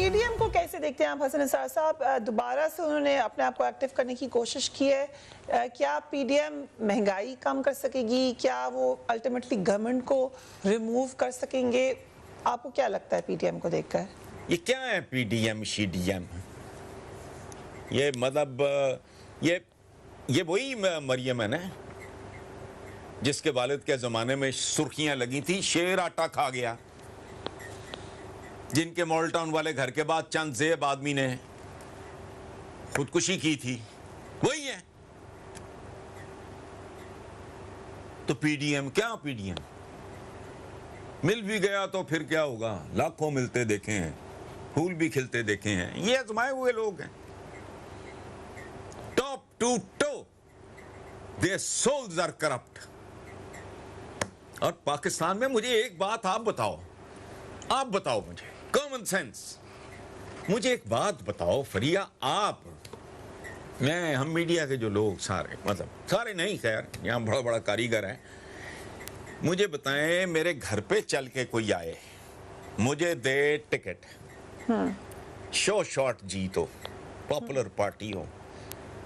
PDM को कैसे देखते हैं आप हसन निसार साहब? दोबारा से उन्होंने अपने आप को एक्टिव करने की कोशिश की है। क्या पीडीएम महंगाई कम कर सकेगी? क्या वो अल्टीमेटली गवर्नमेंट को रिमूव कर सकेंगे? आपको क्या लगता है पीडीएम को देखकर? ये क्या है पीडीएम शीडीएम? ये मतलब ये वही मरियम है ना जिसके वालिद के ज़माने में सुर्खियां लगी थी, शेर आटा खा गया, जिनके मॉडल टाउन वाले घर के बाद चंद ज़ेब आदमी ने खुदकुशी की थी, वही है। तो पीडीएम क्या? पीडीएम मिल भी गया तो फिर क्या होगा? लाखों मिलते देखे हैं, फूल भी खिलते देखे हैं। ये आजमाए हुए लोग हैं। Top to toe their souls are corrupt. और पाकिस्तान में मुझे एक बात आप बताओ मुझे कॉमन सेंस, मुझे एक बात बताओ फरिया, हम मीडिया के जो लोग सारे, मतलब सारे नहीं, खैर यहाँ बड़ा बड़ा कारीगर है, मुझे बताएं, मेरे घर पे चल के कोई आए, मुझे दे टिकट, शो शॉट जीत हो, पॉपुलर पार्टी हो,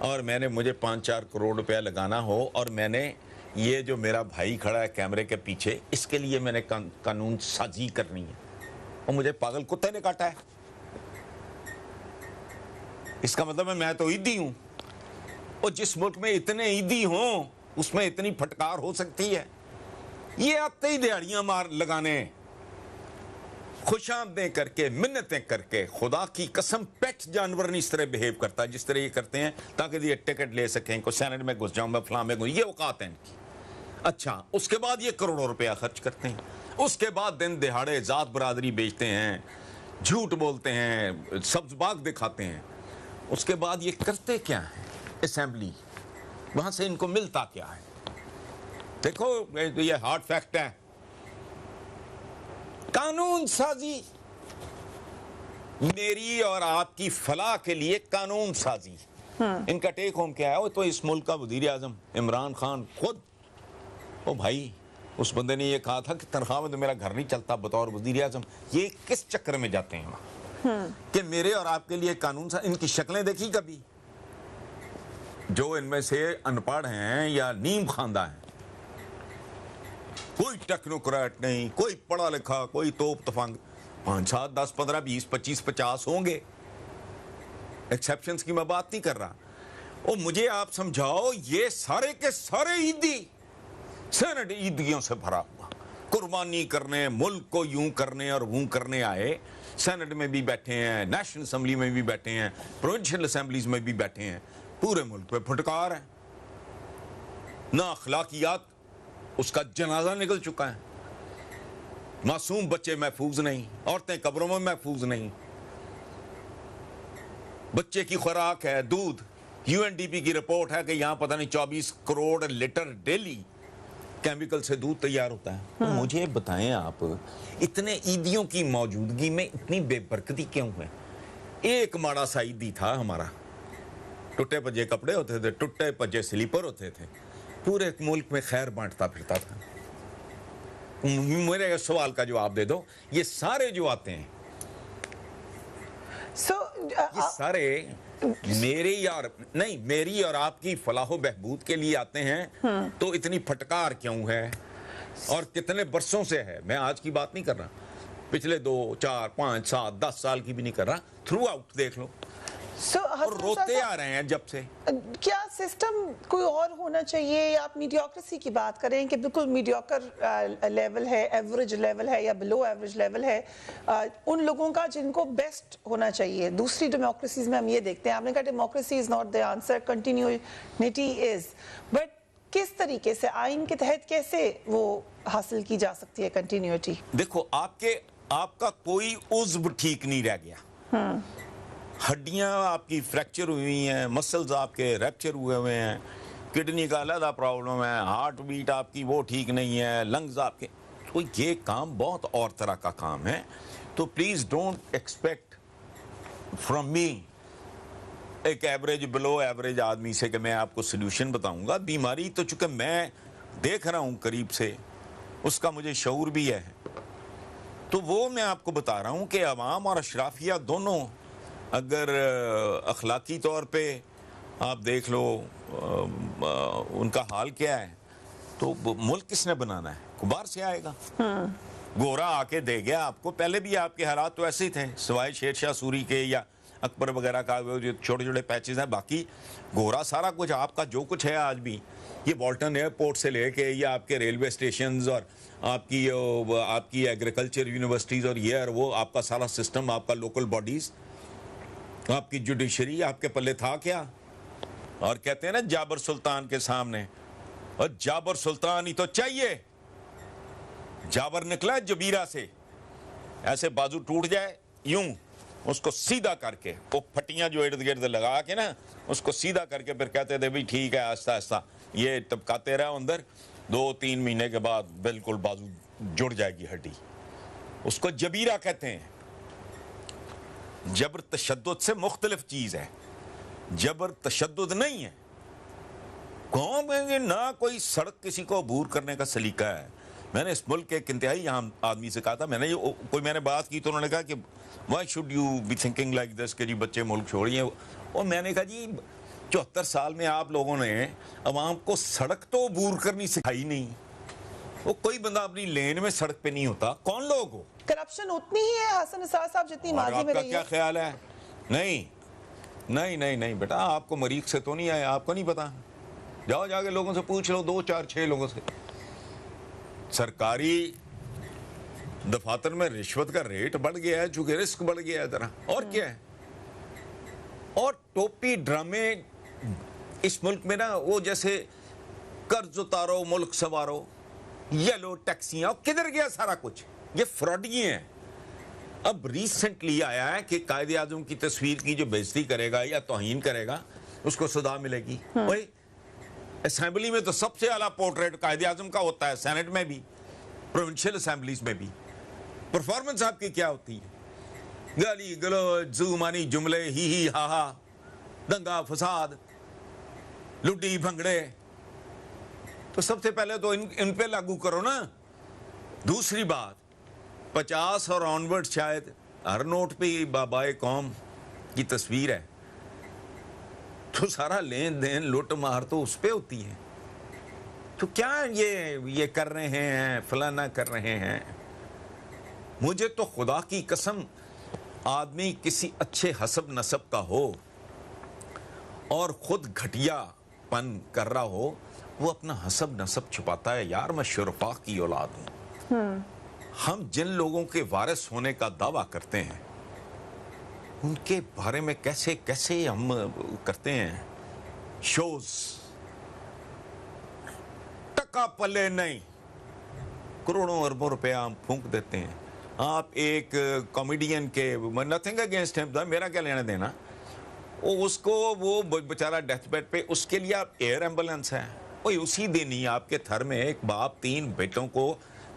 और मुझे 5-4 करोड़ रुपया लगाना हो, और मैंने ये जो मेरा भाई खड़ा है कैमरे के पीछे, इसके लिए मैंने कानून साजी करनी है, और मुझे पागल कुत्ते ने काटा है, इसका मतलब है मैं तो ईदी हूं। और जिस मुल्क में इतने ईदी हों उसमें इतनी फटकार हो सकती है? ये आते ही दिहाड़ियां मार लगाने, खुशामदें करके, मिन्नतें करके, खुदा की कसम पेट जानवर नहीं इस तरह बिहेव करता जिस तरह ये करते हैं, ताकि ये टिकट ले सकें, को सेनेट में घुस जाऊं मैं, फलां में घुस, ये औकात है इनकी। अच्छा, उसके बाद ये करोड़ों रुपया खर्च करते हैं, उसके बाद दिन दिहाड़े जात बरादरी बेचते हैं, झूठ बोलते हैं, सब्ज बाग दिखाते हैं, उसके बाद ये करते क्या है? असेंबली, वहां से इनको मिलता क्या है? देखो ये हार्ड फैक्ट है, कानून साजी, मेरी और आपकी फलाह के लिए कानून साजी। इनका टेक होम क्या है? वो तो इस मुल्क का वजीर आजम इमरान खान खुद, ओ भाई, उस बंदे ने ये कहा था कि तनख्वाह में तो मेरा घर नहीं चलता बतौर वजीर आजम। ये किस चक्कर में जाते हैं कि मेरे और आपके लिए कानून सा? इनकी शक्लें देखी कभी? जो इनमें से अनपढ़ हैं या नीम खानदा हैं, कोई टेक्नोक्रेट नहीं, कोई पढ़ा लिखा, कोई तोप तफंग, 5, 7, 10, 15, 20, 25, 50 होंगे, एक्सेप्शंस की मैं बात नहीं कर रहा। और मुझे आप समझाओ, ये सारे के सारे ईदी, सेनेट ईदियों से भरा हुआ, कुर्बानी करने, मुल्क को यूं करने और वूं करने आए, सेनेट में भी बैठे हैं, नेशनल असेंबली में भी बैठे हैं, प्रोविंशियल असेंबलीज में भी बैठे हैं, पूरे मुल्क पे फटकार है, ना अखलाकियात, उसका जनाजा निकल चुका है, मासूम बच्चे महफूज नहीं, औरतें कब्रों में महफूज नहीं, बच्चे की खुराक है दूध। यूएनडीपी की रिपोर्ट है कि यहां पता नहीं 24 करोड़ लीटर डेली केमिकल से दूध तैयार होता है। तो मुझे बताएं आप, इतने ईदियों की मौजूदगी में इतनी बेबरकती क्यों है? एक माड़ा सा ईदी था हमारा, टूटे पजे कपड़े होते थे, टूटे पजे स्लीपर होते थे, पूरे मुल्क में खैर बांटता फिरता था। मेरे सवाल का जवाब दे दो, ये सारे जो आते हैं, ये सारे मेरी और आपकी फलाह बहबूद के लिए आते हैं। तो इतनी फटकार क्यों है? और कितने बरसों से है? मैं आज की बात नहीं कर रहा, पिछले 2, 4, 5, 7, 10 साल की भी नहीं कर रहा, थ्रू आउट देख लो। और रोते आ रहे हैं जब से। क्या सिस्टम कोई और होना चाहिए? आप मीडियोक्रेसी की बात करें कि बिल्कुल मीडियोकर लेवल है, एवरेज लेवल है या बिलो एवरेज लेवल है, उन लोगों का जिनको बेस्ट होना चाहिए। दूसरी डेमोक्रेसीज में हम ये देखते हैं, आपने कहा democracy is not the answer, continuity is, but किस तरीके से, आइन के तहत कैसे वो हासिल की जा सकती है कंटिन्यूटी? देखो, आपका कोई उज्व ठीक नहीं रह गया, हड्डियां आपकी फ्रैक्चर हुई हैं, मसल्स आपके रैप्चर हुए हैं, किडनी का अलग प्रॉब्लम है, हार्ट बीट आपकी वो ठीक नहीं है, लंग्स आपके, तो ये काम बहुत और तरह का काम है। तो please don't expect from me, एक एवरेज बिलो एवरेज आदमी से, कि मैं आपको सोल्यूशन बताऊंगा। बीमारी तो चूंकि मैं देख रहा हूं करीब से, उसका मुझे शऊर भी है। तो वो मैं आपको बता रहा हूँ कि अवाम और अशराफिया दोनों अगर अखलाकी तौर पे आप देख लो उनका हाल क्या है, तो मुल्क किसने बनाना है? बाहर से आएगा। गोरा आके दे गया आपको। पहले भी आपके हालात तो ऐसे ही थे, सिवाय शेरशाह सूरी के या अकबर वगैरह का वो जो छोटे छोटे पैचेस हैं, बाकी गोरा सारा कुछ आपका जो कुछ है आज भी, ये वॉल्टन एयरपोर्ट से लेके या आपके रेलवे स्टेशंस और आपकी एग्रीकल्चर यूनिवर्सिटीज़ और ये और वो आपका सारा सिस्टम, आपका लोकल बॉडीज़, आपकी जुडिशरी, आपके पल्ले था क्या? और कहते हैं ना जाबर सुल्तान के सामने, और जाबर सुल्तान ही तो चाहिए। जाबर निकला जबीरा से, ऐसे बाजू टूट जाए यूं, उसको सीधा करके वो फटियां जो इर्द गिर्द लगा के ना उसको सीधा करके फिर कहते थे भाई ठीक है, आहिस्ता आहिस्ता ये टपकाते रहो अंदर, 2-3 महीने के बाद बिल्कुल बाजू जुड़ जाएगी हड्डी। उसको जबीरा कहते हैं। जबर तशद्दुद से मुख्तलिफ चीज है, जबर तशद्दुद नहीं है। कौन में ना कोई सड़क किसी को अबूर करने का सलीका है। मैंने इस मुल्क के एक इंतहाई यहाँ आदमी से कहा था, मैंने बात की तो उन्होंने कहा कि why should you be thinking like this, कि जी बच्चे मुल्क छोड़िए। और मैंने कहा जी 74 साल में आप लोगों ने अवाम को सड़क तो अबूर करनी सिखाई नहीं। वो कोई बंदा अपनी लेन में सड़क पे नहीं होता, कौन लोग हो? करप्शन उतनी ही है हसन निसार साहब जितनी माजी में रही है। क्या ख्याल है? नहीं नहीं नहीं नहीं बेटा, आपको मरीख से तो नहीं आया, आपको नहीं पता। जाओ जाके लोगों से पूछ लो, 2-4-6 लोगों से। सरकारी दफातर में रिश्वत का रेट बढ़ गया है चूंकि रिस्क बढ़ गया है जरा, और क्या है। और टोपी ड्रामे इस मुल्क में ना, वो जैसे कर्ज उतारो मुल्क संवारो, येलो टैक्सियां, किधर गया सारा कुछ? ये फ्रॉडी हैं। अब रिसेंटली आया है कि कायदे आजम की तस्वीर की जो बेइज्जती करेगा या तौहीन करेगा उसको सजा मिलेगी। भाई असेंबली में तो सबसे आला पोर्ट्रेट कायदे आजम का होता है, सेनेट में भी, प्रोविंशियल असेंबलीज में भी। परफॉर्मेंस आपकी क्या होती है? गाली गलौज, जुमानी जुमले, ही हा हा, दंगा फसाद, लुड्डी भंगड़े। तो सबसे पहले तो इन पे लागू करो ना। दूसरी बात, 50 और ऑनवर्ड शायद हर नोट पे बाबाए कौम की तस्वीर है, तो सारा लेन देन लुट मार तो उस पे होती है। तो क्या ये कर रहे हैं, फलाना कर रहे हैं। मुझे तो खुदा की कसम, आदमी किसी अच्छे हसब नसब का हो और खुद घटियापन कर रहा हो, वो अपना हसब नसब छुपाता है। यार मैं शुरफा की औलाद हूं। हम जिन लोगों के वारिस होने का दावा करते हैं उनके बारे में कैसे कैसे हम करते हैं शोज। टका पल्ले नहीं, करोड़ों अरबों रुपया हम फूंक देते हैं। आप एक कॉमेडियन के, नथिंग अगेंस्ट हिम, मेरा क्या लेना देना, वो बेचारा डेथ बेड पे, उसके लिए आप एयर एम्बुलेंस है। वही उसी दिन ही आपके थर में एक बाप 3 बेटों को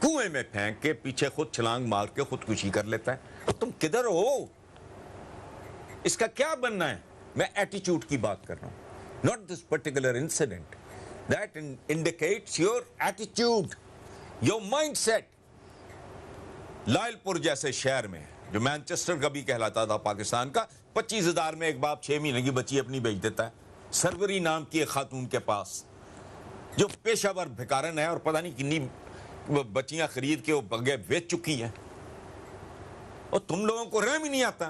कुएं में फेंक के पीछे खुद छलांग मार के खुदकुशी कर लेता है। तो तुम किधर हो? इसका क्या बनना है? मैं एटीट्यूड की बात कर रहा हूं, not this particular incident. That indicates your attitude, your mindset. Lyallpur जैसे शहर में, जो मैनचेस्टर का भी कहलाता था पाकिस्तान का, 25,000 में एक बाप 6 महीने की बच्ची अपनी बेच देता है। सरवरी नाम की एक खातून के पास, जो पेशावर भिकारन है और पता नहीं कितनी बच्चियां खरीद के वो बगे बेच चुकी है, और तुम लोगों को रहम ही नहीं आता।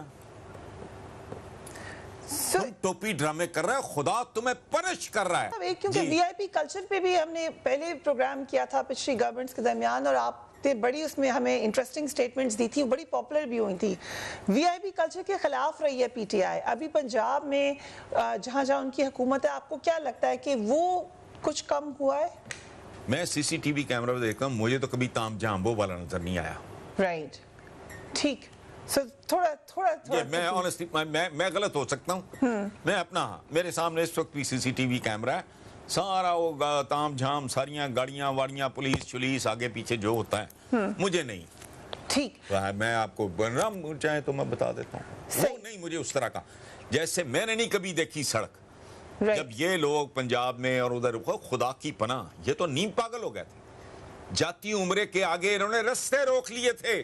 तुम टोपी ड्रामे कर रहे हो, खुदा तुम्हें पनिश कर रहा है। क्योंकि वीआईपी कल्चर पे भी हमने पहले प्रोग्राम किया था पिछली गवर्नमेंट्स के दरमियान, और आपने बड़ी उसमें हमें इंटरेस्टिंग स्टेटमेंट्स दी थी, बड़ी पॉपुलर भी हुई थी। वीआईपी कल्चर के खिलाफ रही है पीटीआई। अभी पंजाब में जहां जहां उनकी हुकूमत है, आपको क्या लगता है कि वो कुछ कम हुआ है? मैं सीसीटीवी कैमरा में देखता हूँ, मुझे तो कभी ताम झाम वो वाला नजर नहीं आया। राइट, ठीक। So, थोड़ा मैं ऑनेस्टली मैं गलत हो सकता हूँ। मैं अपना, मेरे सामने इस वक्त भी सीसीटीवी कैमरा है, सारा वो ताम झाम, सारियां गाड़ियां वाड़ियां, पुलिस आगे पीछे जो होता है, मुझे नहीं। ठीक, मैं आपको बनना चाहे तो मैं बता देता हूँ, वो नहीं मुझे उस तरह का। जैसे मैंने नहीं कभी देखी सड़क, जब ये लोग पंजाब में और उधर, खुदा की पनाह, ये तो नीम पागल हो गए थे। जाती उम्रे के आगे इन्होंने रास्ते रोक लिए थे।